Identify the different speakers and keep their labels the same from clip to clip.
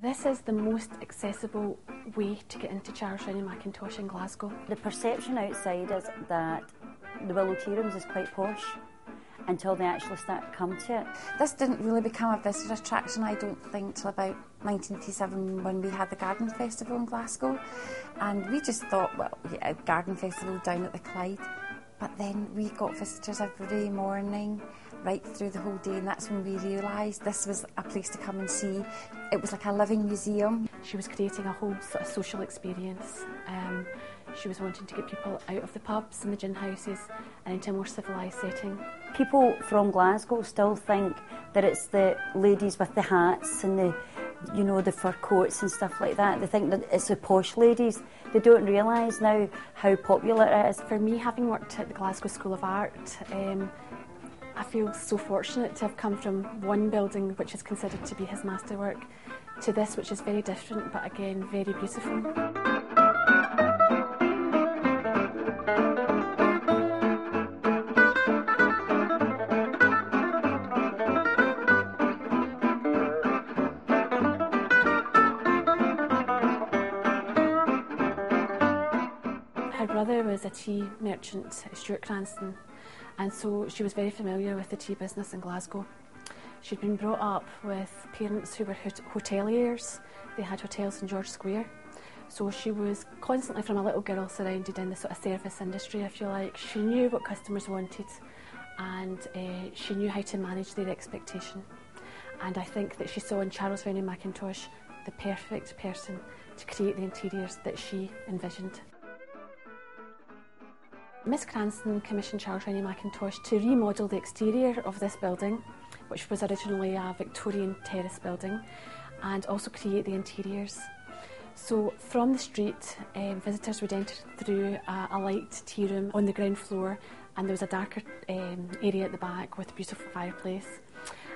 Speaker 1: This is the most accessible way to get into Charles Rennie Mackintosh in Glasgow.
Speaker 2: The perception outside is that the Willow tea rooms is quite posh until they actually start to come to it.
Speaker 3: This didn't really become a visitor attraction, I don't think, till about 1987 when we had the Garden Festival in Glasgow. And we just thought, well, yeah, Garden Festival down at the Clyde. But then we got visitors every morning, right through the whole day, and that's when we realised this was a place to come and see. It was like a living museum.
Speaker 1: She was creating a whole sort of social experience. She was wanting to get people out of the pubs and the gin houses and into a more civilised setting.
Speaker 2: People from Glasgow still think that it's the ladies with the hats and the, you know, the fur coats and stuff like that. They think that it's the posh ladies. They don't realise now how popular it is.
Speaker 1: For me, having worked at the Glasgow School of Art, I feel so fortunate to have come from one building which is considered to be his masterwork to this, which is very different but again very beautiful. Her brother was a tea merchant, Stuart Cranston, and so she was very familiar with the tea business in Glasgow. She'd been brought up with parents who were hoteliers. They had hotels in George Square. So she was constantly, from a little girl, surrounded in the sort of service industry, if you like. She knew what customers wanted and she knew how to manage their expectation. And I think that she saw in Charles Rennie Mackintosh the perfect person to create the interiors that she envisioned. Miss Cranston commissioned Charles Rennie Mackintosh to remodel the exterior of this building, which was originally a Victorian terrace building, and also create the interiors. So from the street, visitors would enter through a light tea room on the ground floor, and there was a darker area at the back with a beautiful fireplace.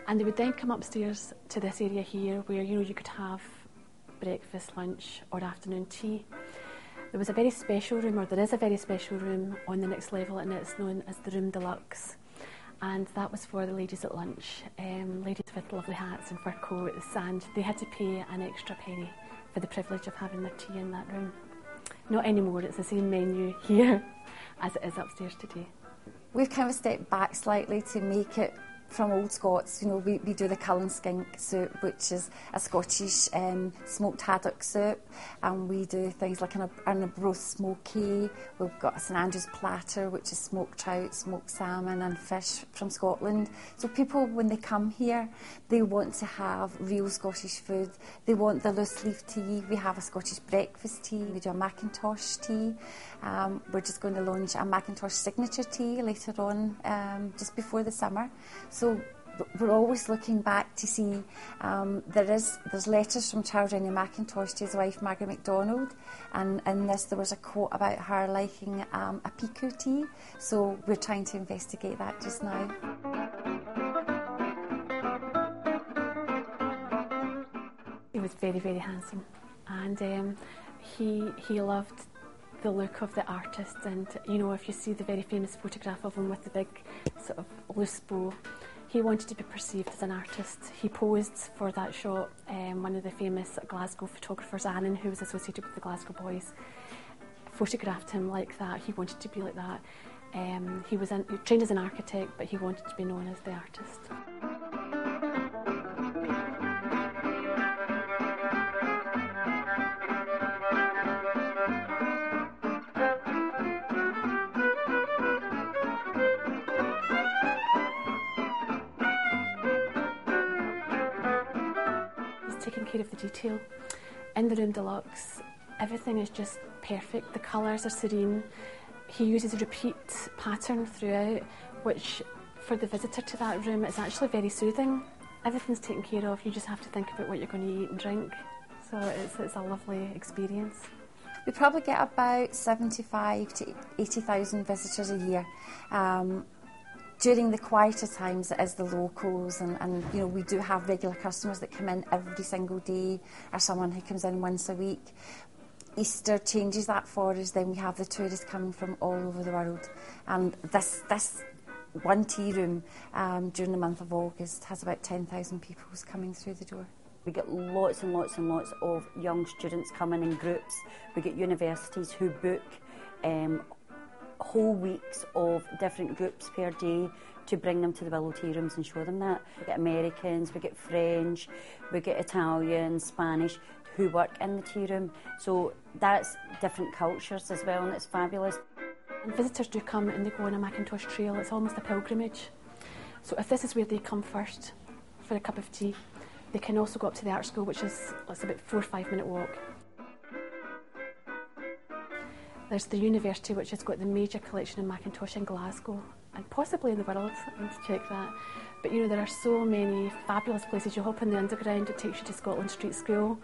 Speaker 1: And they would then come upstairs to this area here where, you know, you could have breakfast, lunch or afternoon tea. There was a very special room, or there is a very special room on the next level, and it's known as the Room Deluxe. And that was for the ladies at lunch, ladies with lovely hats and fur coats, and they had to pay an extra penny for the privilege of having their tea in that room. Not anymore, it's the same menu here as it is upstairs today.
Speaker 3: We've kind of stepped back slightly to make it from Old Scots. You know, we do the Cullen skink soup, which is a Scottish smoked haddock soup, and we do things like an Arbroath smoky. We've got a St Andrew's platter, which is smoked trout, smoked salmon and fish from Scotland. So people, when they come here, they want to have real Scottish food. They want the loose leaf tea. We have a Scottish breakfast tea. We do a Mackintosh tea. We're just going to launch a Mackintosh signature tea later on, just before the summer. So we're always looking back to see, there's letters from Charles Rennie Mackintosh to his wife Margaret MacDonald, and in this there was a quote about her liking a Pico tea, so we're trying to investigate that just now.
Speaker 1: He was very, very handsome, and he loved the look of the artist, and you know, if you see the very famous photograph of him with the big sort of loose bow, he wanted to be perceived as an artist. He posed for that shot. One of the famous Glasgow photographers, Annan, who was associated with the Glasgow Boys, photographed him like that. He wanted to be like that. He was trained as an architect, but he wanted to be known as the artist. Taking care of the detail. In the Room Deluxe, everything is just perfect. The colours are serene. He uses a repeat pattern throughout, which for the visitor to that room is actually very soothing. Everything's taken care of. You just have to think about what you're going to eat and drink. So it's a lovely experience.
Speaker 3: We probably get about 75 to 80,000 visitors a year. During the quieter times, it is the locals, and you know, we do have regular customers that come in every single day, or someone who comes in once a week. Easter changes that for us. Then we have the tourists coming from all over the world, and this one tea room during the month of August has about 10,000 people coming through the door.
Speaker 2: We get lots and lots and lots of young students coming in groups. We get universities who book whole weeks of different groups per day to bring them to the Willow tea rooms and show them that. We get Americans, we get French, we get Italian, Spanish who work in the tea room. So that's different cultures as well, and it's fabulous.
Speaker 1: And visitors do come and they go on a Macintosh trail. It's almost a pilgrimage. So if this is where they come first for a cup of tea, they can also go up to the art school, which is about a 4 or 5 minute walk. There's the university, which has got the major collection of Macintosh in Glasgow and possibly in the world. I need to check that. But you know, there are so many fabulous places. You hop in the underground, it takes you to Scotland Street School.